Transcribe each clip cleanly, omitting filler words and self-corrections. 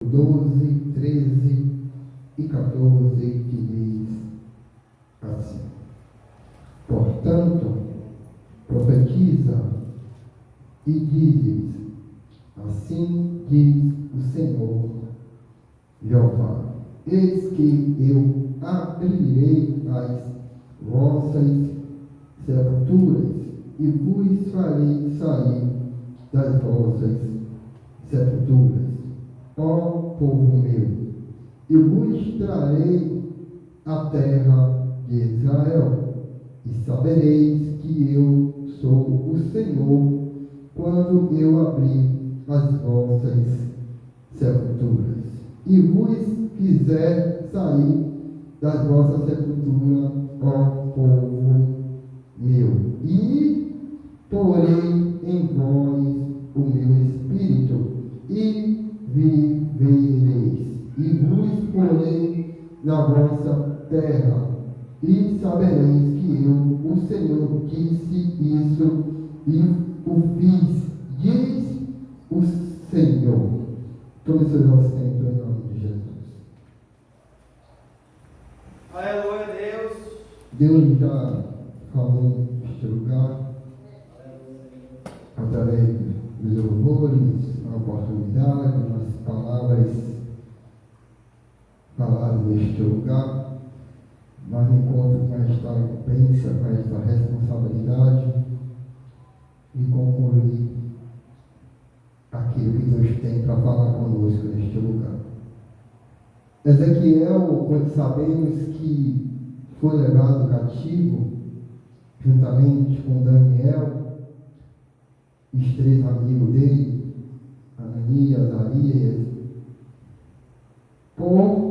12, 13 e 14, que diz assim: portanto, profetiza e diz: assim diz o Senhor Jeová, eis que eu abrirei as vossas sepulturas e vos farei sair das vossas sepulturas, ó povo meu, e vos trarei a terra de Israel, e sabereis que eu sou o Senhor, quando eu abrir as vossas sepulturas, e vos fizer sair das vossas sepulturas, ó povo meu, e porei em vós o meu espírito, e vivereis, e vos porei na vossa terra, e sabereis que eu, o Senhor, disse isso, e o fiz, diz o Senhor. Tome seus assentos em nome de Jesus. Aleluia, Deus. Deus já falou neste lugar, através dos louvores, a oportunidade, nas palavras faladas neste lugar. Mas me encontro com esta incumbência, com esta responsabilidade de concluir aquilo que Deus tem para falar conosco neste lugar. Ezequiel, quando sabemos que foi levado cativo, juntamente com Daniel, os três amigos dele, Ananias, Azarias, por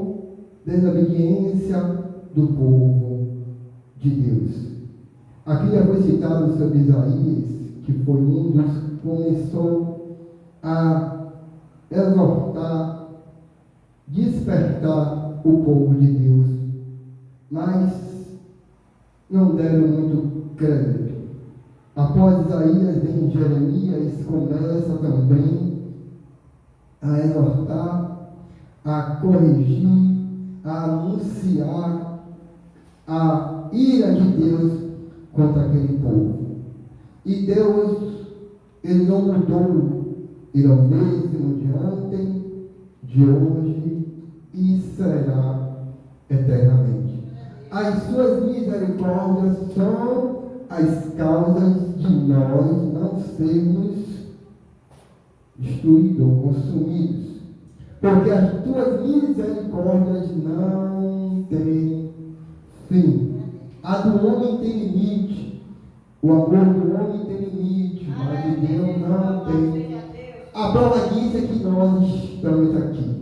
desobediência do povo de Deus. Aqui já foi citado sobre Isaías, que foi um dos que começou a exortar, despertar o povo de Deus, mas não deram muito crédito. Após Isaías vem Jeremias, começa também a exortar, a corrigir, a anunciar a ira de Deus contra aquele povo. E Deus, Ele não mudou, Ele é o mesmo de ontem, de hoje e será eternamente. As suas misericórdias são as causas de nós não sermos destruídos ou consumidos. Porque as tuas misericórdias não têm fim. A do homem tem limite. O amor do homem tem limite, mas de Deus não tem. A prova disso é que nós estamos aqui.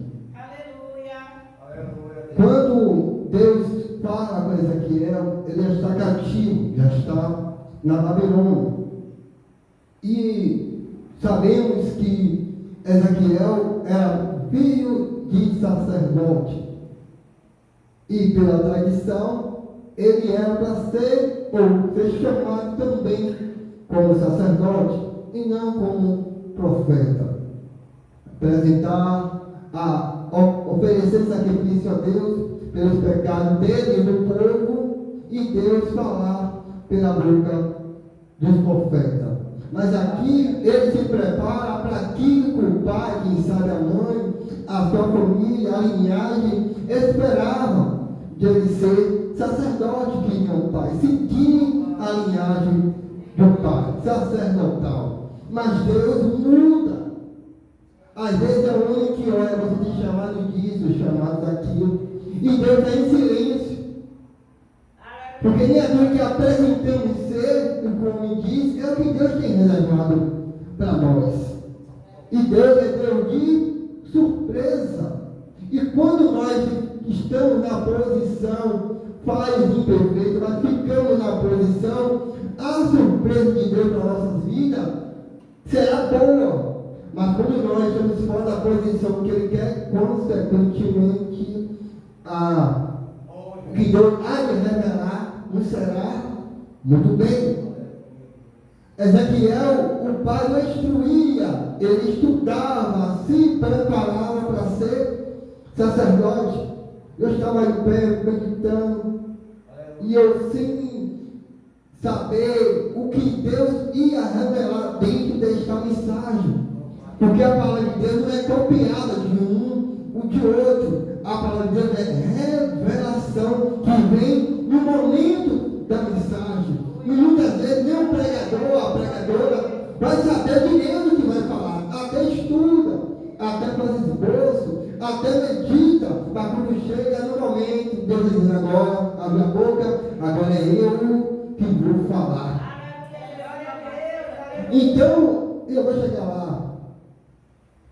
Quando Deus fala com Ezequiel, ele já está cativo, já está na Babilônia. E sabemos que Ezequiel era filho de sacerdote. E pela tradição, ele era para ser, ou ser chamado também como sacerdote, e não como profeta. Oferecer sacrifício a Deus pelos pecados dele e do povo, e Deus falar pela boca dos profetas. Mas aqui ele se prepara para aquilo que o pai, quem sabe a mãe, a sua família, a linhagem esperavam de ele ser sacerdote, que não o pai, seguir a linhagem do pai, sacerdotal. Mas Deus muda. Às vezes é o homem que olha, você tem chamado disso, chamado daquilo, e Deus está em silêncio. Porque nem aquilo que apresentamos ser, como me diz, é o que Deus tem reservado para nós. E Deus é Deus de surpresa. E quando nós estamos na posição falhos, imperfeitos, mas ficamos na posição, a surpresa de Deus para nossas vidas será boa. Mas quando nós estamos fora da posição que Ele quer, consequentemente, o que Deus há de revelar não será muito bem. Ezequiel, o pai o instruía, ele estudava, se preparava para ser sacerdote. Eu estava em pé, meditando, e eu sem saber o que Deus ia revelar dentro desta mensagem. Porque a palavra de Deus não é copiada de um ou de outro. A palavra de Deus é revelação que vem no momento da mensagem. E muitas vezes nem o pregador, a pregadora, vai saber direito o que vai falar. Até estuda, até faz esboço, até medita. Mas quando chega no momento, Deus diz agora, abre a boca, agora é eu que vou falar. Então, eu vou chegar lá.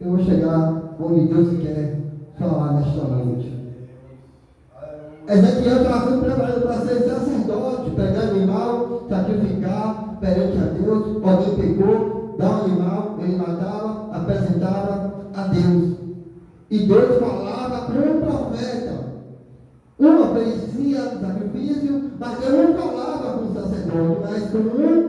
Eu vou chegar onde Deus quer falar nesta noite. Ezequiel estava sendo preparado para ser sacerdote, pegar animal, sacrificar perante a Deus. Alguém pegou, dá um animal, ele matava, apresentava a Deus. E Deus falava com um profeta. Um oferecia sacrifício, mas Deus não falava com o sacerdote, mas com um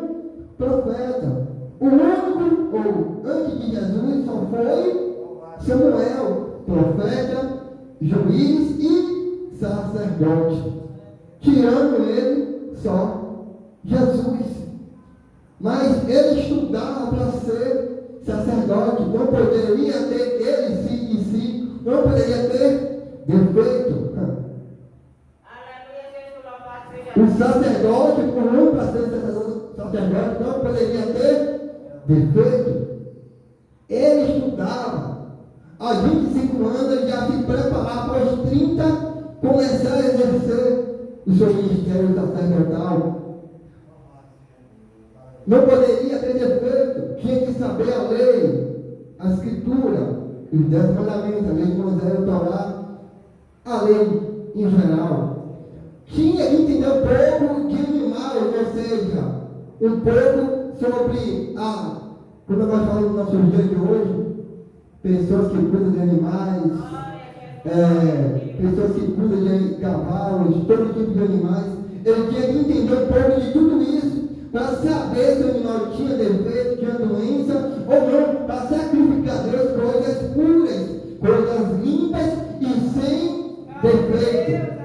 profeta. O único, ou antes de Jesus, só foi Samuel, profeta, juiz e sacerdote. Tirando ele, só Jesus. Mas ele estudava para ser sacerdote. Não poderia ter ele em si, não poderia ter defeito. O sacerdote, por um para ser sacerdote, não poderia ter defeito. Ele estudava. Aos 25 anos ele já se preparava para os 30 começar a exercer o seu ministério sacerdotal. Não poderia ter defeito. Tinha que saber a lei, a escritura, os 10 mandamentos, a lei de Moisés, o Torá, a lei em geral. Tinha que entender um pouco de animal, ou seja, um pouco sobre quando nós falamos no nosso dia de hoje, pessoas que cuidam de animais, pessoas que cuidam de cavalos, todo tipo de animais. Ele tinha que entender um pouco de tudo isso, para saber se o animal tinha defeito, tinha doença ou não, para sacrificar a Deus coisas puras, coisas limpas e sem defeito.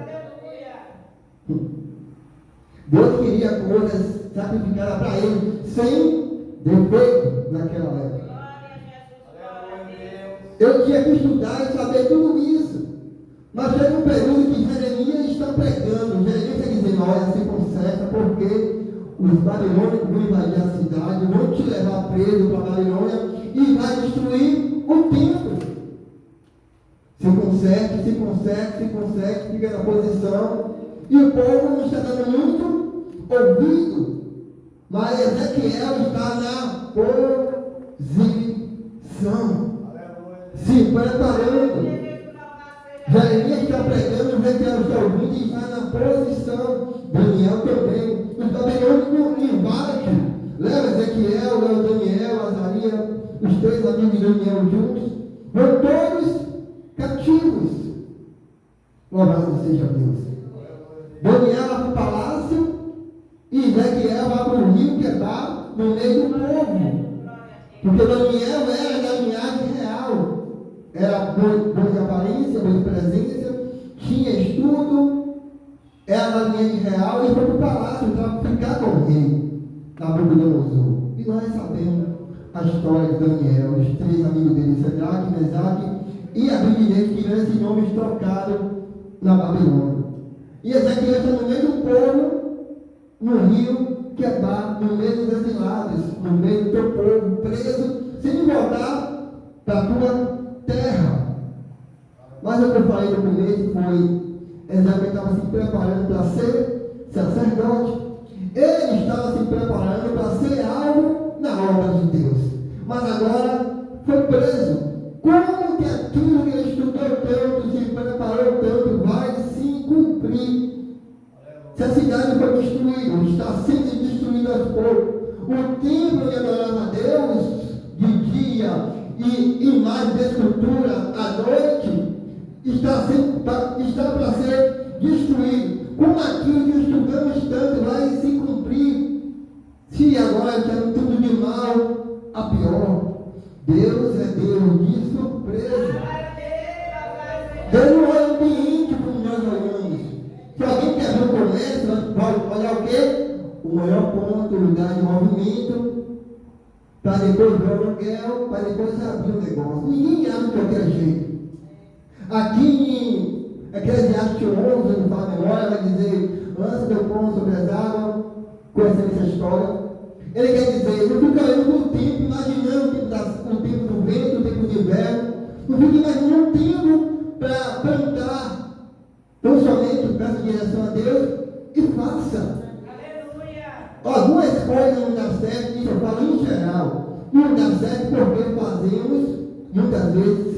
Deus queria coisas sacrificadas para ele sem defeito naquela época. Eu tinha que estudar e saber tudo isso. Mas chega um período que Jeremias está pregando. Jeremias está dizendo, olha, se conserta, porque os babilônicos vão invadir a cidade, vão te levar preso para a Babilônia e vai destruir o templo. Se conserte, fica na posição. E o povo não está dando muito ouvido. Mas Ezequiel está na posição, se preparando. Jeremias está pregando, Ezequiel está ouvindo e está na posição. Daniel também. Os babilônicos invadem. Leva Ezequiel, leva Daniel, Azarias, os 3 amigos de Daniel juntos. Vão todos cativos. Louvado seja Deus. Daniel vai para o palácio e Ezequiel vai para o rio Quebar, no meio do povo. Porque Daniel era da linhagem real. Era boa de aparência, boa de presença, tinha estudo, era da linhagem real e foi para o palácio para ficar com o rei, Nabucodonosor. E nós sabemos a história de Daniel, os 3 amigos dele, Sadraque, Mesaque e Abednego, que tiveram esses nomes trocados na Babilônia. E Ezequiel está no meio do povo, no rio Quebar, no meio dos exilados, no meio do teu povo, preso, sem voltar para a tua terra. Mas o que eu falei no começo foi, Ezequiel estava se preparando para ser sacerdote. Ele estava se preparando para ser algo na obra de Deus. Mas agora foi preso. Como que aquilo que ele estudou tanto, se preparou tanto, vai se cumprir? Se a cidade foi destruída, está sendo destruída aos poucos. O templo que adorava a Deus de dia e imagem de escultura à noite está para ser destruído. Como aquilo que estudamos tanto vai se cumprir? Se Se agora estamos tudo de mal a pior, Deus é Deus de surpresa. Deus não olha o ambiente como nós olhamos. Se alguém quer ver o comércio, vai olhar o quê? O maior ponto, o lugar de movimento, para depois ver o aluguel, para depois abrir o negócio. Ninguém abre de qualquer jeito. Aqui em Eclesiastes 11, no Fala Memória, vai dizer: lança teu pão sobre as águas, conhecendo essa história. Ele quer dizer: não fica olhando o tempo, imaginando o tempo do vento, o tempo do inverno. Não fica imaginando o tempo para plantar. Então somente peça direção a Deus e faça. Algumas coisas não dão certo, isso eu falo em geral. Não dá certo porque fazemos, muitas vezes,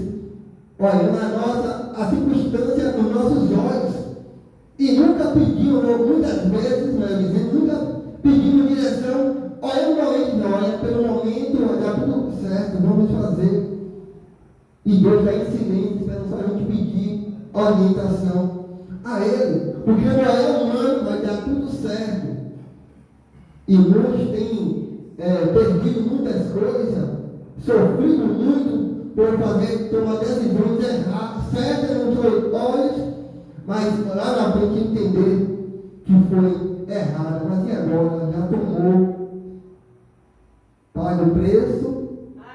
olhando a circunstância dos nossos olhos. E nunca pedimos, muitas vezes, nunca pedimos direção. Olha o momento, olha pelo momento, olha tudo certo, vamos fazer. E Deus está em silêncio, esperando só a gente pedir orientação a Ele. Porque não é humano, vai dar tudo certo. E muitos têm perdido muitas coisas, sofrido muito por tomar decisões erradas, certas nos seus olhos, mas lá na frente entender que foi errado. Mas e agora? Já tomou, paga o preço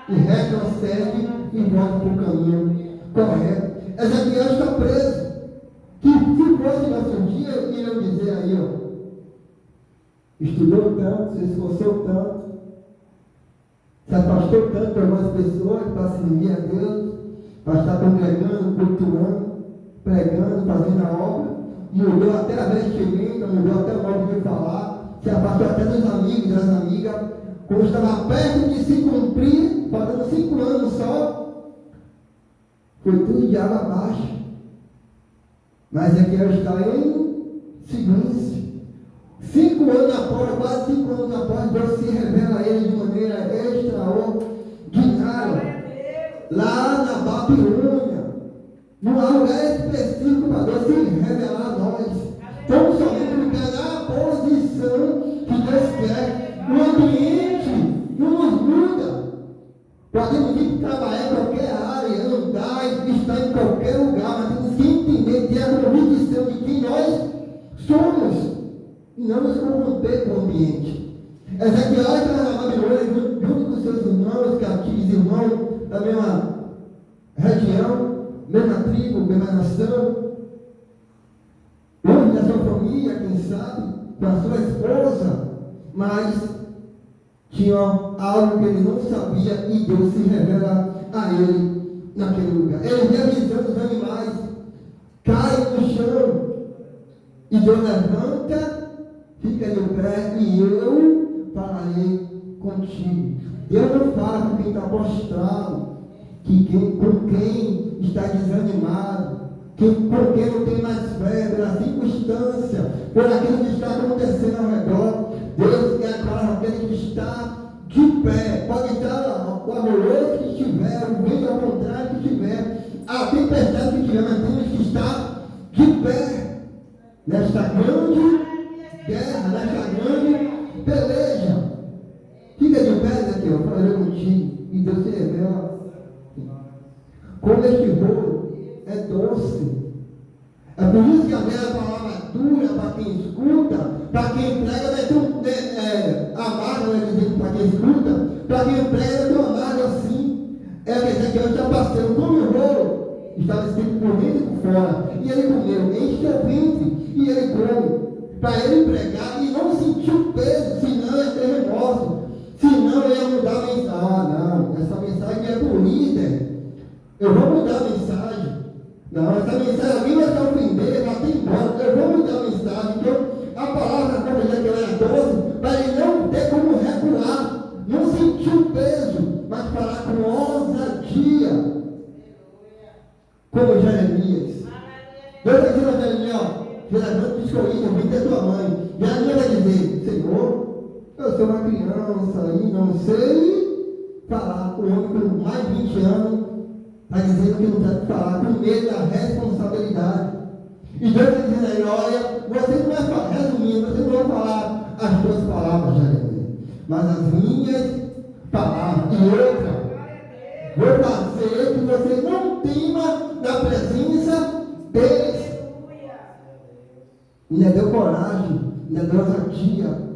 e retrocede e volta para o caminho correto. Ezequiel está preso. Que se fosse nosso dia, iriam dizer aí, ó, estudou tanto, se esforçou tanto, se afastou tanto de algumas pessoas para servir a Deus, para estar congregando, cultuando, pregando, fazendo a obra, mudou até a vestimenta, mudou até o modo de falar, se afastou até dos amigos, das amigas, quando estava perto de se cumprir, faltando 5 anos só, foi tudo de água abaixo. Mas Ezequiel está em silêncio. 5 anos após, quase 5 anos após, Deus se revela a ele de maneira extraordinária. Lá na Babilônia, num lugar específico para Deus se revelar a nós. Tão somente porque é na posição que Deus quer. O ambiente não nos muda. Podemos ir trabalhar em qualquer área, andar, estar em qualquer lugar, mas temos que entender, ter a convicção de quem nós somos. E não nos corromper com o ambiente. Ezequiel estava na Babilônia junto com seus irmãos, cativos irmãos da mesma região, mesma tribo, mesma nação, longe da sua família, quem sabe, com a sua esposa, mas tinha algo que ele não sabia e Deus se revela a ele naquele lugar. Ele vê a visão dos animais, cai no chão e Deus levanta, fica de pé e eu falarei contigo. Deus não fala com quem está prostrado, com quem está desanimado, com quem não tem mais fé, pela circunstância, por aquilo que está acontecendo ao redor. Deus quer falar com aquele que está de pé. Pode estar o amoroso que estiver, o vento ao contrário que estiver, a tempestade que estiver, mas temos que estar de pé nesta grande guerra, nesta grande peleja. Fica de pé aqui, eu falarei contigo. E Deus se revela. Como este rolo é doce. É por isso que a minha palavra dura para quem escuta, para quem prega não é tão amargo, né, dizendo para quem escuta, para quem prega não é tão amargo assim. É que Ezequiel está passando, come o rolo, estava escrito por dentro e por fora, e ele comeu, enche o ventre, e ele come. Para ele pregar e não sentir o peso, senão é ter remorso, senão ele ia mudar a mensagem. Ah, não, essa mensagem é para o líder, eu vou mudar a mensagem. Não, essa mensagem alguém vai se ofender, vai ter embora, eu vou mudar a mensagem. Então, a palavra, como já que ela é 12, para ele não ter como recuar, não sentir o peso, mas falar com ousadia, como Jeremias. Deus vai dizer a Jeremias, ó, levanta o biscoito, vem ter tua mãe. E a minha vai dizer, Senhor, eu sou uma criança e não sei falar. O homem com mais de 20 anos está dizendo que não deve falar, com medo da responsabilidade. E Deus está dizendo aí, olha, você não vai falar, resumindo, você não vai falar as tuas palavras, Jeremias. mas as minhas palavras. E outra, vou fazer que você não tema na presença deles. Ainda deu coragem, ainda deu ousadia.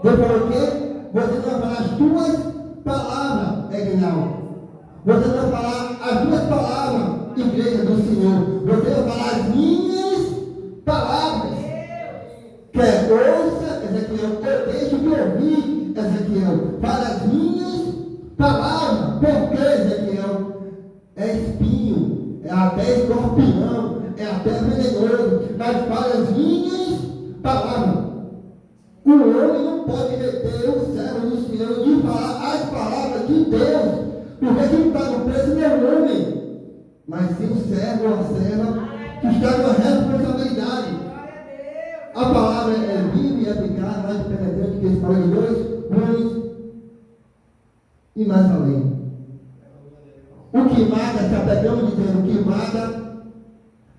Deus falou o quê? Você não vai falar as tuas palavras, Egnal. Você não vai falar as tuas palavras, igreja do Senhor. Você vai falar as minhas palavras. Quer ouça, Ezequiel, eu deixo de ouvir, Ezequiel. Fala as minhas palavras. Por que, Ezequiel? É espinho, é até escorpião, é até venenoso. Mas fala as minhas palavras. O homem não pode reter o servo do Senhor de falar as palavras de Deus. Porque quem paga o preço não é o homem, mas sim o servo ou a serva que está com a responsabilidade. A palavra é viva e eficaz, mais penetrante que espada de dois gumes e mais além. O que mata, se apegamos dizendo, o que mata,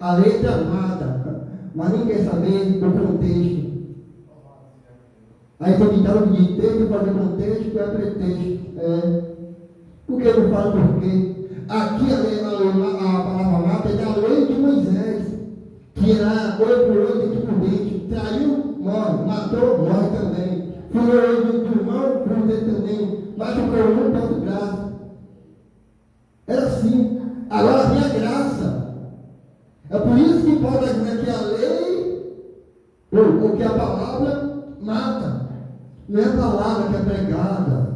a letra mata, mas não quer saber o contexto. Aí tem ditado que de texto fazer contexto é pretexto. Porque eu não falo por quê? Aqui a palavra mata é da lei de Moisés, que era olho por olho, dente por dente. Traiu, morre. Matou, morre também. Furou o olho do irmão, furou o dente também. Machucou um, perde o braço. Era assim. Agora vem a graça. É por isso que Paulo vai dizer que a lei, ou que a palavra mata. Não é a palavra que é pregada.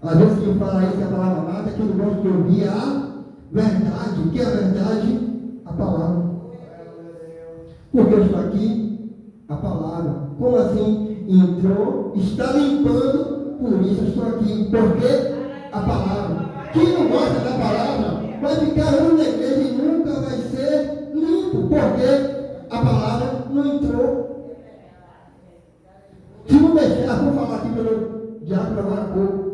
Às vezes quem fala isso que a palavra mata é que não gosta de ouvir a verdade. O que é a verdade? A palavra. Porque eu estou aqui, a palavra. Como assim? Entrou, está limpando, por isso eu estou aqui. Porque a palavra. Quem não gosta da palavra vai ficar ruim na igreja e nunca vai ser limpo. Porque a palavra não entrou. Se não deixar, vou falar aqui pelo diácono agora há pouco.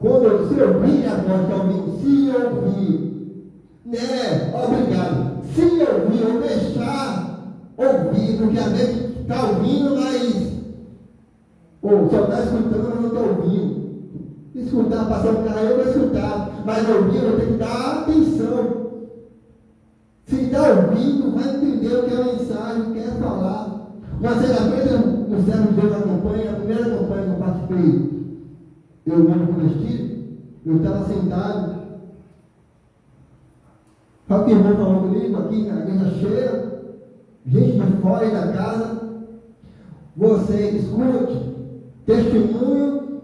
Quando se ouvir a voz de alguém, se ouvir, né? Obrigado. Se ouvir ou deixar ouvir, porque a gente está ouvindo, mas ou só está escutando, mas não está ouvindo. Escutar, passar o carro, eu vou escutar, mas ouvir, eu tenho que dar atenção. Se está ouvindo, vai entender o que a mensagem quer falar. Uma sexta-feira, o servo de Deus na campanha, a primeira campanha que eu participei, eu novo convertido, eu estava sentado. Sabe o que o irmão falou comigo aqui na igreja cheia? Gente de fora e da casa. Você escute, testemunho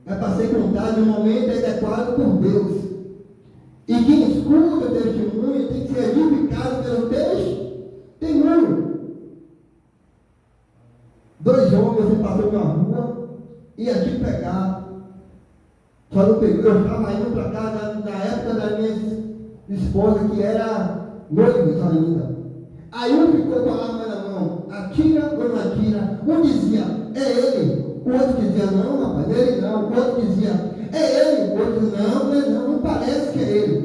é para ser contado no momento adequado por Deus. E quem escuta o testemunho tem que ser edificado pelo testemunho. Dois homens, você passou na rua, ia te pegar. Só não pegou. Eu estava indo para casa na época da minha esposa, que era noiva ainda. Aí um ficou com a arma na mão, atira ou não atira? Um dizia, é ele. O outro dizia, não, rapaz, não é ele não. O outro dizia, é ele. O outro, não parece que é ele.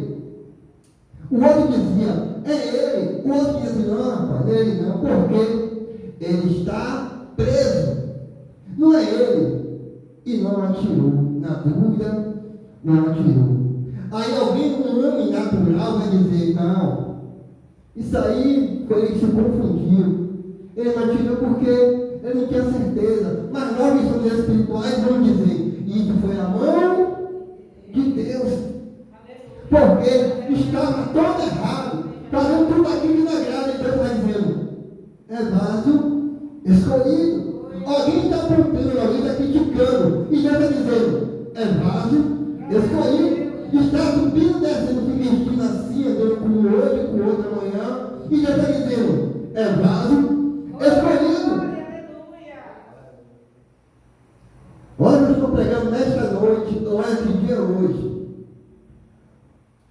O outro dizia, é ele. O outro dizia, não, rapaz, não é ele não. Porque ele está preso. Não é ele. E não atirou. Na dúvida, não atirou. Aí alguém, um homem natural, vai dizer, não, isso aí foi ele que se confundiu. Ele não atirou porque ele não tinha certeza. Mas nós que somos espirituais vamos dizer, isso foi a mão de Deus. Porque estava todo errado, fazendo tudo aquilo que não agrada, e Deus vai dizendo, é vaso escolhido. Alguém está apontando, alguém está criticando, e Deus está dizendo, é vaso escolhido. Está subindo, descendo, se vestindo assim, andando com um hoje e com o outro amanhã, e Deus está dizendo, é vaso escolhido. Olha, eu estou pregando nesta noite, ou é que dia hoje.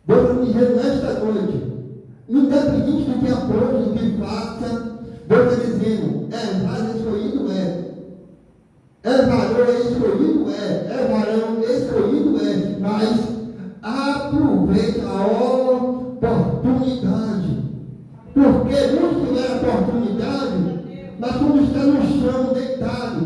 Deus está me dizendo nesta noite, independente do que apronte, do que faça, Deus está dizendo, é vaso escolhido, é varão escolhido, é varão escolhido, mas aproveita a oportunidade, porque não tiver oportunidade, mas quando está no chão deitado,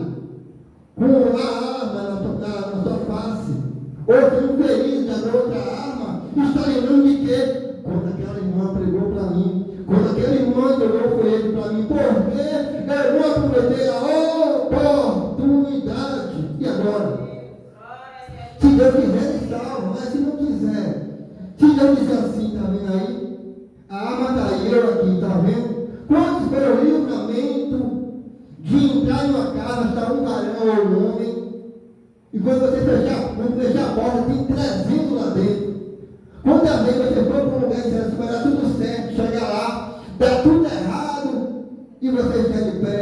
sendo feliz da outra arma, está lembrando de quê? Quando aquela irmã pregou para mim, quando aquele irmão orou foi ele para mim, porque eu não aproveitei a oportunidade. E agora? Se Deus quiser, ele salva, mas se não quiser, se Deus quiser assim, está vendo aí? A arma está aí, eu aqui, está vendo? Quantos foi o livramento de entrar em uma casa, está um varão ou um homem, e quando você fechar a porta, tem 300 lá dentro. Quantas vezes você foi para um lugar e disse, vai dar tudo certo, chega lá, dá tudo errado, e você fica de pé.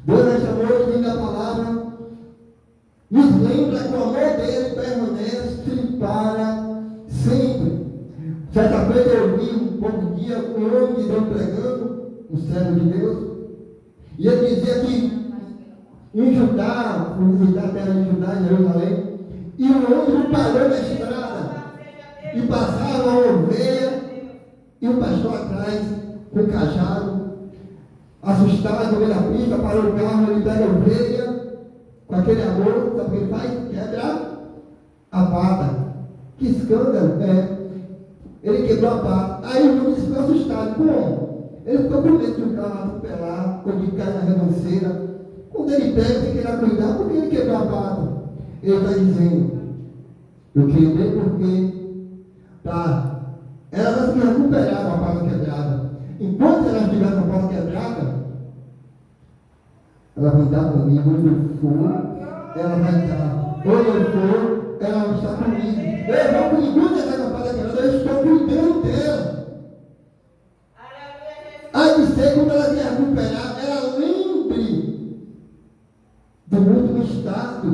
Deus nesta noite, vindo a palavra, nos lembra que o amor dele permanece para sempre. Certa vez eu vi um pouco dia um homem de Deus pregando, um servo de Deus, e ele dizia que em Judá, fui visitar a terra de Judá, em Jerusalém, e o homem parou na estrada e passava uma ovelha e o pastor atrás com o cajado, assustado, no meio da pista, parou o carro, ele pega a ovelha com aquele amor, sabe o que ele faz? Quebra a pata. Que escândalo, ele quebrou a pata. Aí o homem ficou assustado. Como? Ele ficou com medo de um carro atropelar, ou de cair na ribanceira. Quando ele pega, tem que ir lá cuidar, porque ele quebrou a pata. Ele está dizendo, eu quebrei porque ela vai se recuperar com a pata quebrada. Enquanto ela estiver com a pata quebrada, ela vai estar comigo onde eu for, ela vai estar. Onde eu for, ela vai estar comigo. Eu vou comigo, enquanto ela está com a pata quebrada, eu estou cuidando dela. Aí de ser, quando ela se recuperar, ela lembre do último estado.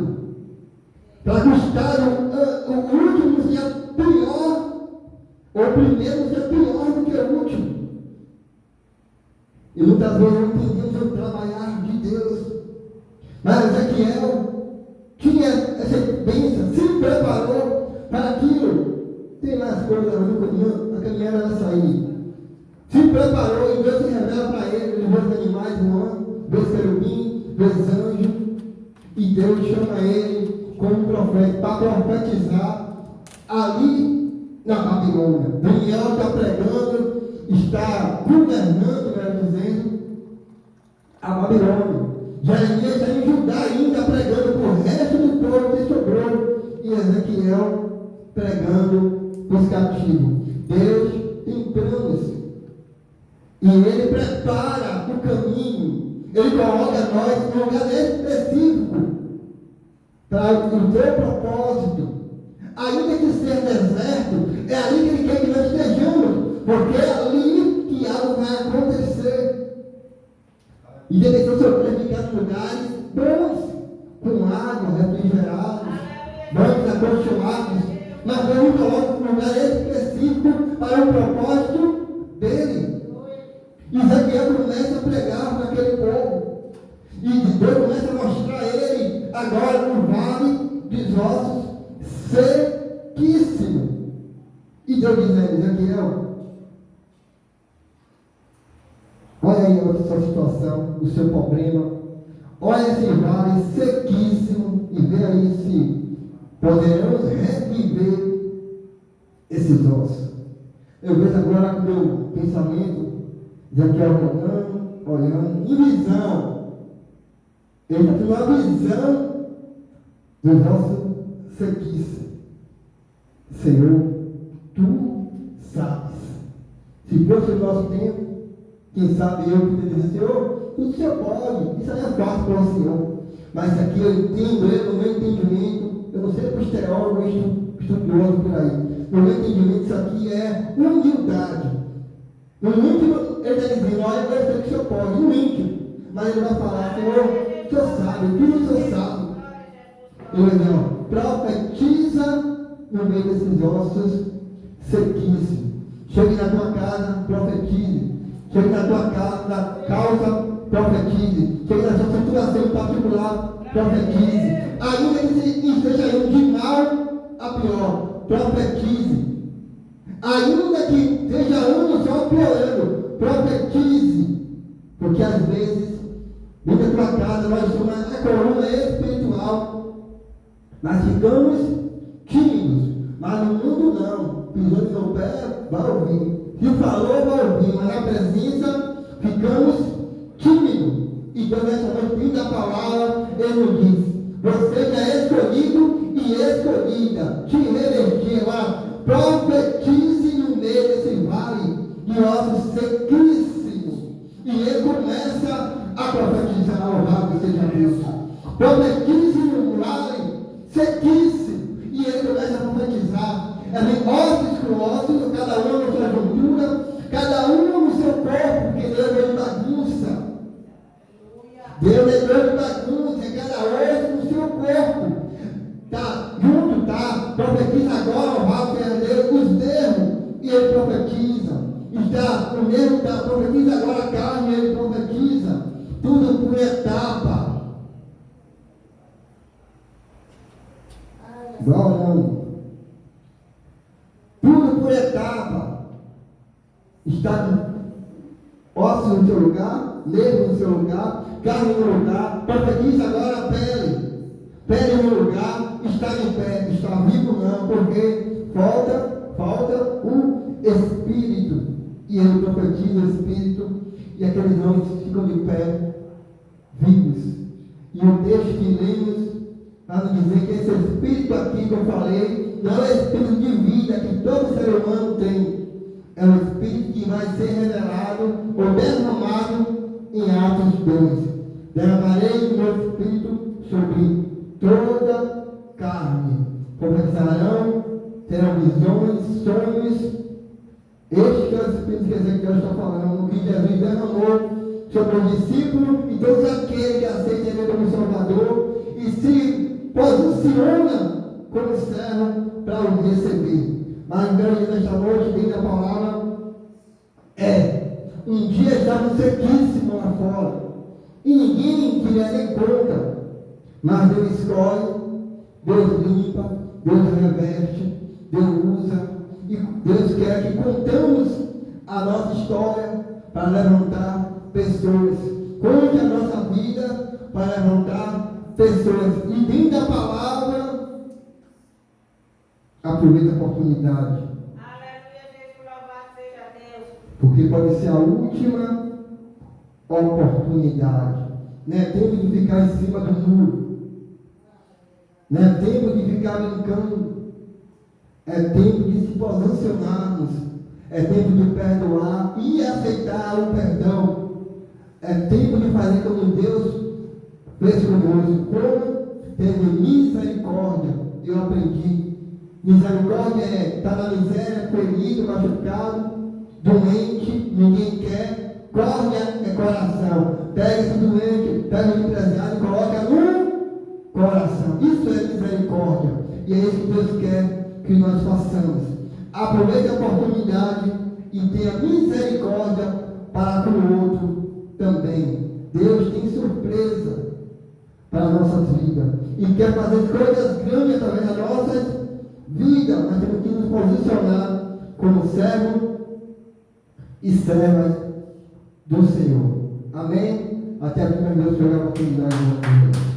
Para que o estado, o último seja pior, ou o primeiro seja pior do que o último. E muitas vezes não entendemos o trabalhar de Deus. Mas Ezequiel tinha essa bênção, se preparou para aquilo. Tem mais coisas no caminho, a caminhada era sair. Se preparou e Deus se revela para ele, ele vê os animais voando, vê os querubim, vê os anjos. E Deus chama ele como profeta para profetizar ali na Babilônia. Daniel está pregando, está governando, melhor dizendo, a Babilônia. Jeremias está em Judá ainda pregando para o resto do povo que sobrou. E Ezequiel pregando para os cativos. Deus tem planos. E ele prepara o caminho. Ele coloca nós em um lugar específico para o seu propósito. Ainda que seja deserto, é ali que ele quer que nós estejamos, porque é ali que algo vai acontecer. E ele deixou seu povo ficar em lugares bons, com água, refrigerados, bancos acolchoados, mas Deus coloca um lugar específico para o propósito dele. E Ezequiel começa a pregar para aquele povo. E Deus começa a mostrar a ele agora no vale dos ossos sequíssimo. E Deus diz a ele, Ezequiel, olha aí a sua situação, o seu problema. Olha esse vale sequíssimo e vê aí se poderemos reviver esses ossos. Eu vejo agora com o meu pensamento, Ezequiel olhando, em visão. Ele está tendo uma visão do nosso sequíssimo. Senhor, tu sabes. Se fosse o nosso tempo, quem sabe eu poderia dizer, Senhor, o Senhor pode, isso aí é fácil para o Senhor. Mas aqui eu entendo, no meu entendimento, eu não sei posterior ou estudioso por aí. No meu entendimento, isso aqui é humildade. No íntimo, ele está dizendo, olha, eu sei que o Senhor pode, no íntimo. Mas ele vai falar, Senhor, o Senhor sabe, tudo o Senhor sabe. Ele vai dizer, profetiza no meio desses ossos sequíssimos. Chegue na tua casa, profetize. Chegue na tua causa, profetize. Chegue na sua situação particular, profetize. Ainda que esteja indo de mal a pior, profetize. Ainda que esteja ano só piorando, profetize. Porque às vezes, dentro da tua casa, nós somos a coluna espiritual. Nós ficamos tirados Mas no mundo não. Pisou no seu pé, vai ouvir. Se falou, vai ouvir. Mas na presença, ficamos tímidos. Então, nessa noite da palavra, ele nos diz: você já é escolhido e escolhida. Te revestir lá. Profetize no meio desse vale de ossos sequíssimos. E ele começa a profetizar. Louvado seja Deus. Profetize no vale sequíssimo. E ele começa a profetizar. É bem ossos com ossos, cada um na sua juntura, cada um no seu corpo, porque Deus é de bagunça. Deus é Deus de bagunça, cada osso no seu corpo. Está junto, tá? Profetiza agora, o rabo de Deus, os dedos, e ele profetiza. Está, o mesmo está, profetiza agora a carne, ele profetiza. Tudo por etapa. Igual não. Tudo por etapa. Está ossos no seu lugar, nervo no seu lugar, carne no lugar. Profetiza agora a pele. Pele no lugar, está em pé, está vivo não, porque falta o Espírito. E ele profetiza o Espírito, e aqueles homens ficam de pé, vivos. E o texto que lemos para nos dizer que esse Espírito aqui que eu falei, não é o Espírito de vida que todo ser humano tem. É o Espírito que vai ser revelado ou derramado em Atos 2. Derramarei o meu Espírito sobre toda carne. Profetizarão, terão visões, sonhos. Este que é o Espírito que Ezequiel está falando, que Jesus derramou sobre os discípulos e todos aqueles que aceitam Ele como Salvador e se posiciona como servo para o receber. Mas o grande desta noite, dentro da palavra, um dia estava sequíssimo lá fora e ninguém queria nem conta. Mas Deus escolhe, Deus limpa, Deus reveste, Deus usa. E Deus quer que contamos a nossa história para levantar pessoas. Conte a nossa vida para levantar pessoas. E dentro da palavra, aproveita a oportunidade. Aleluia, Jesus, louvado seja Deus. Porque pode ser a última oportunidade. Não é tempo de ficar em cima do muro. Não é tempo de ficar brincando. É tempo de se posicionarmos. É tempo de perdoar e aceitar o perdão. É tempo de fazer como Deus fez conosco. Como teve misericórdia. Eu aprendi. Misericórdia é estar na miséria, ferido, machucado, doente, ninguém quer. Córdia é coração. Pega esse doente, pega o empresário e coloca no coração. Isso é misericórdia. E é isso que Deus quer que nós façamos. Aproveite a oportunidade e tenha misericórdia para com o outro também. Deus tem surpresa para as nossas vidas e quer fazer coisas grandes através das nossas vidas. Nós temos que nos posicionar como servos e servas do Senhor. Amém? Até aqui, meu Deus, pegar a oportunidade de